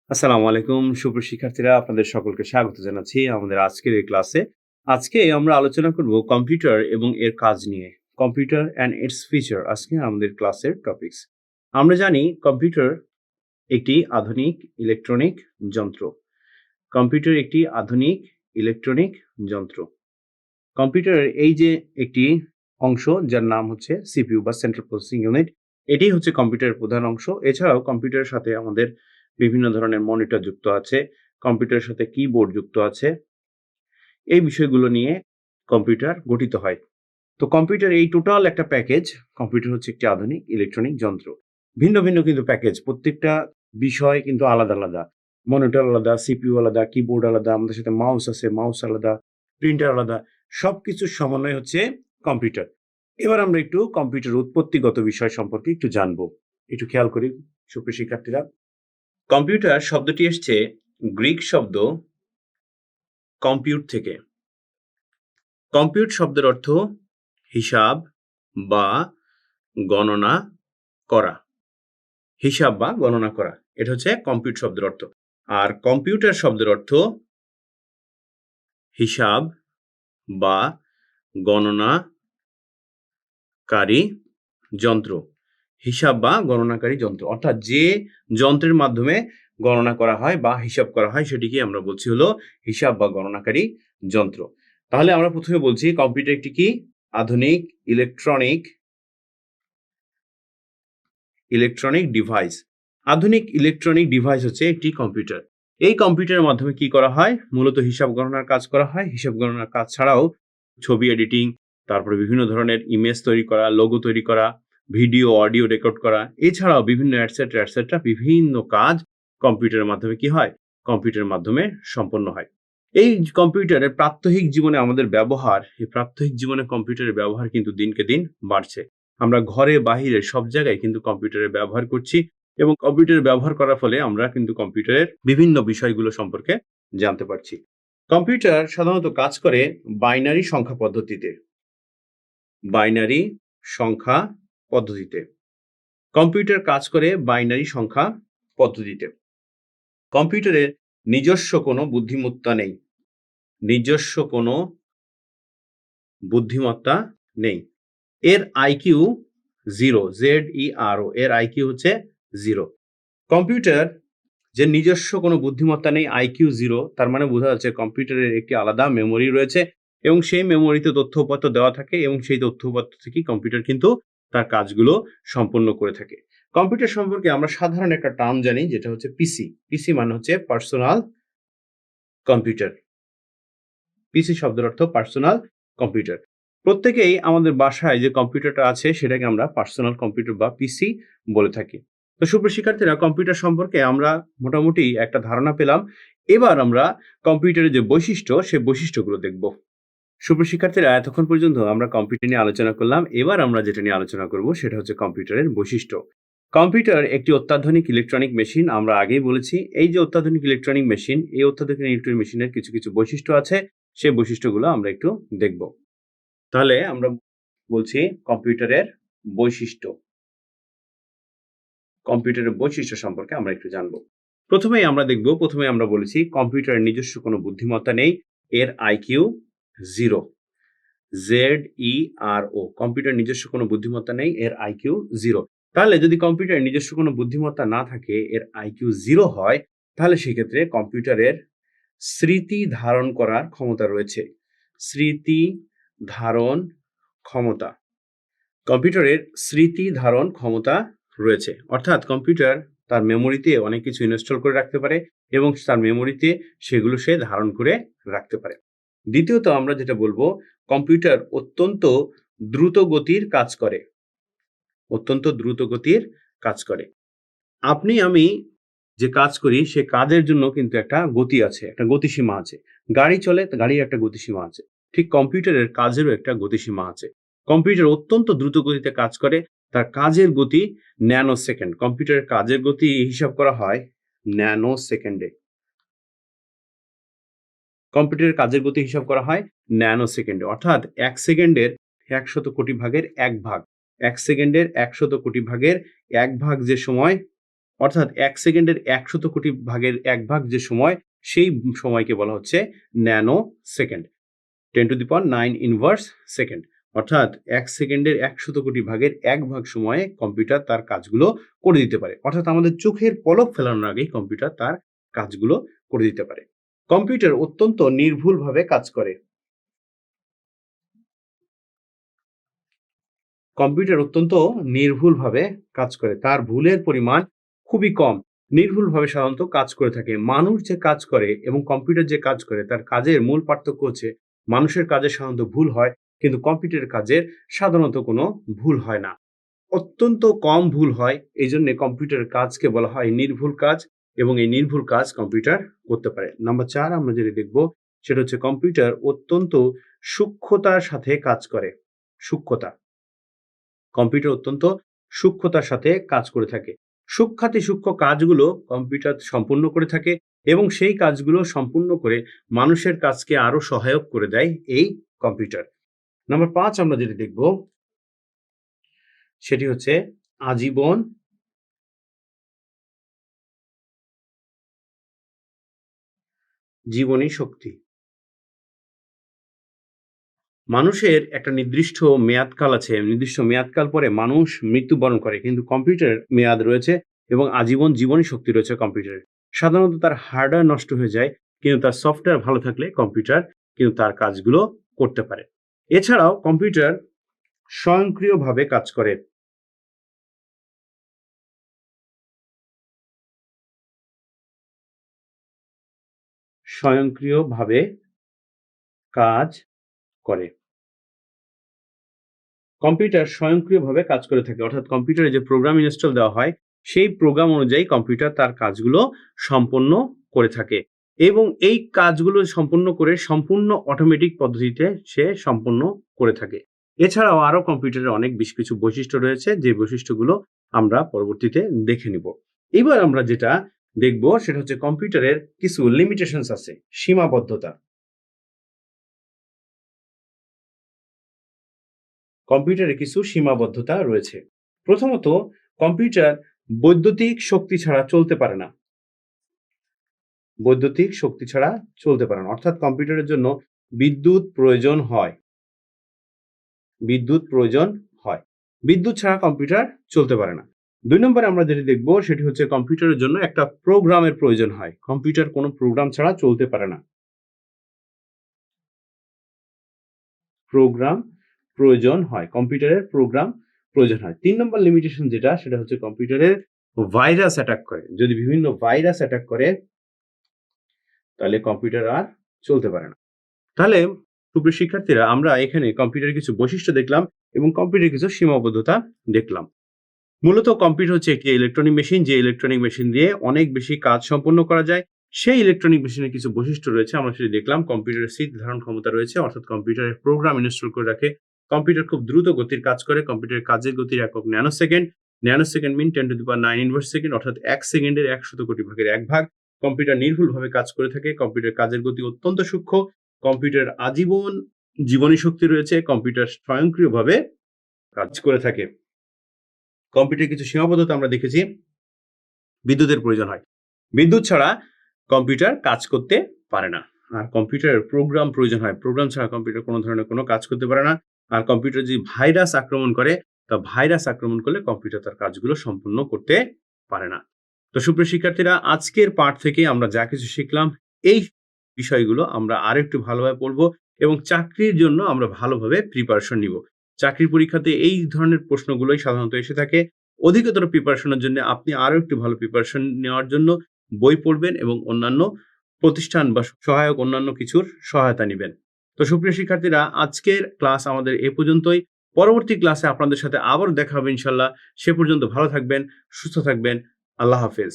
আসসালামু আলাইকুম সুপ্রিয় শিক্ষার্থীরা, আপনাদের সকলকে স্বাগত জানাচ্ছি আমাদের আজকের এই ক্লাসে। আজকে আমরা আলোচনা করব কম্পিউটার এবং এর কাজ নিয়ে। কম্পিউটার অ্যান্ড ইটস ফিচার আজকে আমাদের ক্লাসের টপিকস। আমরা জানি কম্পিউটার একটি আধুনিক ইলেকট্রনিক যন্ত্র। কম্পিউটার একটি আধুনিক ইলেকট্রনিক যন্ত্র। কম্পিউটারের এই যে একটি অংশ যার নাম হচ্ছে সিপিইউ বা সেন্ট্রাল প্রসেসিং ইউনিট, এটি হচ্ছে কম্পিউটারের প্রধান অংশ। এছাড়াও কম্পিউটারের সাথে আমাদের বিভিন্ন ধরনের মনিটর যুক্ত আছে, কম্পিউটারের সাথে কিবোর্ড যুক্ত আছে। এই বিষয়গুলো নিয়ে কম্পিউটার গঠিত হয়। তো কম্পিউটার এই টোটাল একটা প্যাকেজ। কম্পিউটার হচ্ছে একটি আধুনিক ইলেকট্রনিক যন্ত্র। ভিন্ন ভিন্ন কিন্তু প্যাকেজ, প্রত্যেকটা বিষয় কিন্তু আলাদা আলাদা। মনিটর আলাদা, সিপিইউ আলাদা, কিবোর্ড আলাদা, আমাদের সাথে মাউস আছে, মাউস আলাদা, প্রিন্টার আলাদা। সবকিছুর সমন্বয় হচ্ছে কম্পিউটার। এবার আমরা একটু কম্পিউটার উৎপত্তিগত বিষয় সম্পর্কে একটু জানবো। একটু খেয়াল করি সুপ্রিয় শিক্ষার্থীরা। কম্পিউটার শব্দটি এসছে গ্রিক শব্দ কম্পিউট থেকে। কম্পিউট শব্দের অর্থ হিসাব বা গণনা করা। হিসাব বা গণনা করা, এটা হচ্ছে কম্পিউট শব্দের অর্থ। আর কম্পিউটার শব্দের অর্থ হিসাব বা গণনাকারী যন্ত্র। হিসাব বা গণনাকারী যন্ত্র, অর্থাৎ যে যন্ত্রের মাধ্যমে গণনা করা হয় বা হিসাব করা হয় সেটিকে আমরা বলছি হলো হিসাব বা গণনাকারী যন্ত্র। তাহলে আমরা প্রথমে বলছি কম্পিউটার একটি কি আধুনিক ইলেকট্রনিক ডিভাইস। আধুনিক ইলেকট্রনিক ডিভাইস হচ্ছে একটি কম্পিউটার। এই কম্পিউটারের মাধ্যমে কি করা হয়? মূলত হিসাব গণনার কাজ করা হয়। হিসাব গণনার কাজ ছাড়াও ছবি এডিটিং, তারপরে বিভিন্ন ধরনের ইমেজ তৈরি করা, লোগো তৈরি করা, ভিডিও অডিও রেকর্ড করা, এছাড়াও বিভিন্ন অ্যাটসেট্রা বিভিন্ন কাজ কম্পিউটারের মাধ্যমে কি হয়? কম্পিউটারের মাধ্যমে সম্পন্ন হয়। এই কম্পিউটারের প্রাত্যহিক জীবনে আমাদের ব্যবহার, এই প্রাত্যহিক জীবনে কম্পিউটারের ব্যবহার কিন্তু দিনকে দিন বাড়ছে। আমরা ঘরে বাহিরে সব জায়গায় কিন্তু কম্পিউটারের ব্যবহার করছি এবং কম্পিউটার ব্যবহার করার ফলে আমরা কিন্তু কম্পিউটারের বিভিন্ন বিষয়গুলো সম্পর্কে জানতে পারছি। কম্পিউটার সাধারণত কাজ করে বাইনারি সংখ্যা পদ্ধতিতে। বাইনারি সংখ্যা পদ্ধতিতে কম্পিউটার কাজ করে বাইনারি সংখ্যা পদ্ধতিতে। কম্পিউটারের নিজস্ব কোনো বুদ্ধিমত্তা নেই। নিজস্ব কোনো বুদ্ধিমত্তা নেই। এর আইকিউ জিরো, ZERO, এর আইকিউ হচ্ছে জিরো। কম্পিউটার যে নিজস্ব কোনো বুদ্ধিমত্তা নেই, আইকিউ জিরো, তার মানে বোঝা যাচ্ছে কম্পিউটারের একটি আলাদা মেমোরি রয়েছে এবং সেই মেমোরিতে তথ্য উপাত্ত দেওয়া থাকে এবং সেই তথ্য উপাত্ত থেকে কম্পিউটার কিন্তু তার কাজগুলো সম্পন্ন করে থাকে। কম্পিউটার সম্পর্কে আমরা সাধারণ একটা টার্ম জানি, যেটা হচ্ছে পিসি। পিসি মানে হচ্ছে পার্সোনাল কম্পিউটার। পিসি শব্দের অর্থ পার্সোনাল কম্পিউটার। প্রত্যেকেই আমাদের বাসায় যে কম্পিউটারটা আছে সেটাকে আমরা পার্সোনাল কম্পিউটার বা পিসি বলে থাকি। তো সুপ্রিয় শিক্ষার্থীরা, কম্পিউটার সম্পর্কে আমরা মোটামুটি একটা ধারণা পেলাম। এবার আমরা কম্পিউটারের যে বৈশিষ্ট্য, সেই বৈশিষ্ট্যগুলো দেখব। সুপ্রিয় শিক্ষার্থীরা, এতক্ষণ পর্যন্ত আমরা কম্পিউটার নিয়ে আলোচনা করলাম। এবার আমরা যেটা নিয়ে আলোচনা করব সেটা হচ্ছে কম্পিউটারের বৈশিষ্ট্য। কম্পিউটার একটি অত্যাধুনিক ইলেকট্রনিক মেশিন। আমরা আগেই বলেছি এই যে অত্যাধুনিক ইলেকট্রনিক মেশিন, এই অত্যাধুনিক ইলেকট্রনিক মেশিনের কিছু কিছু বৈশিষ্ট্য আছে, সেই বৈশিষ্ট্যগুলো আমরা একটু দেখব। তাহলে আমরা বলছি কম্পিউটারের বৈশিষ্ট্য। কম্পিউটারের বৈশিষ্ট্য সম্পর্কে আমরা একটু জানবো। প্রথমেই আমরা বলেছি কম্পিউটারের নিজস্ব কোনো বুদ্ধিমত্তা নেই। এর আইকিউ জিরো, ZERO। কম্পিউটার নিজস্ব কোনো বুদ্ধিমত্তা নেই, এর আইকিউ জিরো। তাহলে যদি কম্পিউটারের নিজস্ব কোনো বুদ্ধিমত্তা না থাকে, এর আইকিউ জিরো হয়, তাহলে সেক্ষেত্রে কম্পিউটারের স্মৃতি ধারণ করার ক্ষমতা রয়েছে। স্মৃতি ধারণ ক্ষমতা। কম্পিউটারের স্মৃতি ধারণ ক্ষমতা রয়েছে, অর্থাৎ কম্পিউটার তার মেমোরিতে অনেক কিছু ইনস্টল করে রাখতে পারে এবং তার মেমোরিতে সেগুলো সে ধারণ করে রাখতে পারে। দ্বিতীয়ত আমরা যেটা বলবো, কম্পিউটার অত্যন্ত দ্রুত গতির কাজ করে। অত্যন্ত দ্রুত গতির কাজ করে। আপনি আমি যে কাজ করি সে কাজের জন্য কিন্তু একটা গতি আছে, একটা গতিসীমা আছে। গাড়ি চলে, গাড়ির একটা গতিসীমা আছে। ঠিক কম্পিউটারের কাজেরও একটা গতিসীমা আছে। কম্পিউটার অত্যন্ত দ্রুত গতিতে কাজ করে, তার কাজের গতি ন্যানো সেকেন্ড। কম্পিউটারের কাজের গতি হিসাব করা হয় ন্যানো সেকেন্ডে। কম্পিউটারের কাজের গতি হিসাব করা হয় ন্যানো সেকেন্ডে, অর্থাৎ 1 সেকেন্ডের 100 কোটি ভাগের 1 ভাগ। 1 সেকেন্ডের 100 কোটি ভাগের 1 ভাগ যে সময়, অর্থাৎ 1 সেকেন্ডের 100 কোটি ভাগের 1 ভাগ যে সময়, সেই সময়কে বলা হচ্ছে ন্যানো সেকেন্ড। 10⁹ ইনভার্স সেকেন্ড, অর্থাৎ 1 সেকেন্ডের 100 কোটি ভাগের 1 ভাগ সময়ে কম্পিউটার তার কাজগুলো করে দিতে পারে। অর্থাৎ আমাদের চোখের পলক ফেলানোর আগেই কম্পিউটার তার কাজগুলো করে দিতে পারে। কম্পিউটার অত্যন্ত নির্ভুলভাবে কাজ করে। কম্পিউটার অত্যন্ত নির্ভুলভাবে কাজ করে, তার ভুলের পরিমাণ খুবই কম। নির্ভুলভাবে সাধারণত কাজ করে থাকে। মানুষ যে কাজ করে এবং কম্পিউটার যে কাজ করে, তার কাজের মূল পার্থক্য হচ্ছে মানুষের কাজে সাধারণত ভুল হয়, কিন্তু কম্পিউটারের কাজের সাধারণত কোনো ভুল হয় না, অত্যন্ত কম ভুল হয়। এই জন্য কম্পিউটারের কাজকে বলা হয় নির্ভুল কাজ, এবং এই নির্ভুল কাজ কম্পিউটার করতে পারে। নাম্বার 4 আমরা যেটা দেখব সেটা হচ্ছে কম্পিউটার অত্যন্ত সূক্ষ্মতার সাথে কাজ করে। সূক্ষ্মতা, কম্পিউটার অত্যন্ত সূক্ষ্মতার সাথে কাজ করে থাকে। সূক্ষ্মাতি সূক্ষ্ম কাজগুলো কম্পিউটার সম্পূর্ণ করে থাকে, এবং সেই কাজগুলো সম্পূর্ণ করে মানুষের কাজকে আরো সহায়ক করে দেয় এই কম্পিউটার। নাম্বার 5 আমরা যেটা দেখব সেটি হচ্ছে আজীবন জীবনী শক্তি। মানুষের একটা নির্দিষ্ট মেয়াদকাল আছে, নির্দিষ্ট মেয়াদকাল পরে মানুষ মৃত্যুবরণ করে, কিন্তু কম্পিউটারের মেয়াদ রয়েছে এবং আজীবন জীবনী শক্তি রয়েছে কম্পিউটারের। সাধারণত তার হার্ডওয়্যার নষ্ট হয়ে যায়, কিন্তু তার সফটওয়্যার ভালো থাকলে কম্পিউটার কিন্তু তার কাজগুলো করতে পারে। এছাড়াও কম্পিউটার স্বয়ংক্রিয়ভাবে কাজ করে। স্বয়ংক্রিয়ভাবে কাজ করে। কম্পিউটার স্বয়ংক্রিয়ভাবে কাজ করে থাকে, অর্থাৎ কম্পিউটারে যে প্রোগ্রাম ইনস্টল দেওয়া হয় সেই প্রোগ্রাম অনুযায়ী কম্পিউটার তার কাজগুলো সম্পন্ন করে থাকে, এবং এই কাজগুলো সম্পন্ন করে সম্পূর্ণ অটোমেটিক পদ্ধতিতে সে সম্পন্ন করে থাকে। এছাড়াও আরো কম্পিউটারের অনেক বেশ কিছু বৈশিষ্ট্য রয়েছে, যে বৈশিষ্ট্যগুলো আমরা পরবর্তীতে দেখে নিব। এবার আমরা যেটা দেখব সেটা হচ্ছে কম্পিউটারের কিছু লিমিটেশনস আছে, সীমাবদ্ধতা। কম্পিউটারে কিছু সীমাবদ্ধতা রয়েছে। প্রথমত, কম্পিউটার বৈদ্যুতিক শক্তি ছাড়া চলতে পারে না। বৈদ্যুতিক শক্তি ছাড়া চলতে পারে না, অর্থাৎ কম্পিউটারের জন্য বিদ্যুৎ প্রয়োজন হয়। বিদ্যুৎ প্রয়োজন হয়। বিদ্যুৎ ছাড়া কম্পিউটার চলতে পারে না। 2 নম্বরে আমরা যেটি দেখব সেটি হচ্ছে কম্পিউটারের জন্য একটা প্রোগ্রামের প্রয়োজন হয়। কম্পিউটার কোনো প্রোগ্রাম ছাড়া চলতে পারে না। প্রোগ্রাম প্রয়োজন হয়, কম্পিউটারের প্রোগ্রাম প্রয়োজন হয়। 3 নম্বর লিমিটেশন যেটা, সেটা হচ্ছে কম্পিউটারের ভাইরাস অ্যাটাক করে। যদি বিভিন্ন ভাইরাস অ্যাটাক করে তাহলে কম্পিউটার আর চলতে পারে না। তাহলে সুপ্রিয় শিক্ষার্থীরা, আমরা এখানে কম্পিউটারের কিছু বৈশিষ্ট্য দেখলাম এবং কম্পিউটারের কিছু সীমাবদ্ধতা দেখলাম। মূলত কম্পিউটার হচ্ছে একটি ইলেকট্রনিক মেশিন, যে ইলেকট্রনিক মেশিন দিয়ে অনেক বেশি কাজ সম্পন্ন করা যায়। সেই ইলেকট্রনিক মেশিনের কিছু বৈশিষ্ট্য রয়েছে, আমরা সেটি দেখলাম। কম্পিউটারের স্মৃতি ধারণ ক্ষমতা রয়েছে, অর্থাৎ কম্পিউটারের প্রোগ্রাম ইনস্টল করে রাখে। কম্পিউটার খুব দ্রুত গতির কাজ করে। কম্পিউটারের কাজের গতির একক nano second. Nano second min 10⁹ inverse second, অর্থাৎ 1 সেকেন্ডের 100 কোটি ভাগের 1 ভাগ। কম্পিউটার নির্ভুলভাবে কাজ করে থাকে। কম্পিউটার কাজের গতি অত্যন্ত সূক্ষ্ম। কম্পিউটার আজীবন জীবনী শক্তি রয়েছে। কম্পিউটার স্বয়ংক্রিয়ভাবে কাজ করে থাকে। কম্পিউটারের কিছু সীমাবদ্ধতা আমরা দেখেছি। বিদ্যুতের প্রয়োজন হয়, বিদ্যুৎ ছাড়া কম্পিউটার কাজ করতে পারে না। আর কম্পিউটারের প্রোগ্রাম প্রয়োজন হয়, প্রোগ্রাম ছাড়া কম্পিউটার কোনো ধরনের কোনো কাজ করতে পারে না। আর কম্পিউটার যদি ভাইরাস আক্রমণ করে, তা ভাইরাস আক্রমণ করলে কম্পিউটার তার কাজগুলো সম্পূর্ণ করতে পারে না। তো সুপ্রিয় শিক্ষার্থীরা, আজকের পাঠ থেকে আমরা যা কিছু শিখলাম, এই বিষয়গুলো আমরা আরেকটু ভালোভাবে পড়বো এবং চাকরির জন্য আমরা ভালোভাবে প্রিপারেশন নিব। চাকরির পরীক্ষাতে এই ধরনের প্রশ্নগুলোই সাধারণত এসে থাকে। অধিকতর প্রিপারেশনের জন্য আপনি আরো একটু ভালো প্রিপারেশন নেওয়ার জন্য বই পড়বেন এবং অন্যান্য প্রতিষ্ঠান বা সহায়ক অন্যান্য কিছুর সহায়তা নেবেন। তো সুপ্রিয় শিক্ষার্থীরা, আজকের ক্লাস আমাদের এ পর্যন্তই। পরবর্তী ক্লাসে আপনাদের সাথে আবার দেখা হবে ইনশাল্লাহ। সে পর্যন্ত ভালো থাকবেন, সুস্থ থাকবেন। আল্লাহ হাফেজ।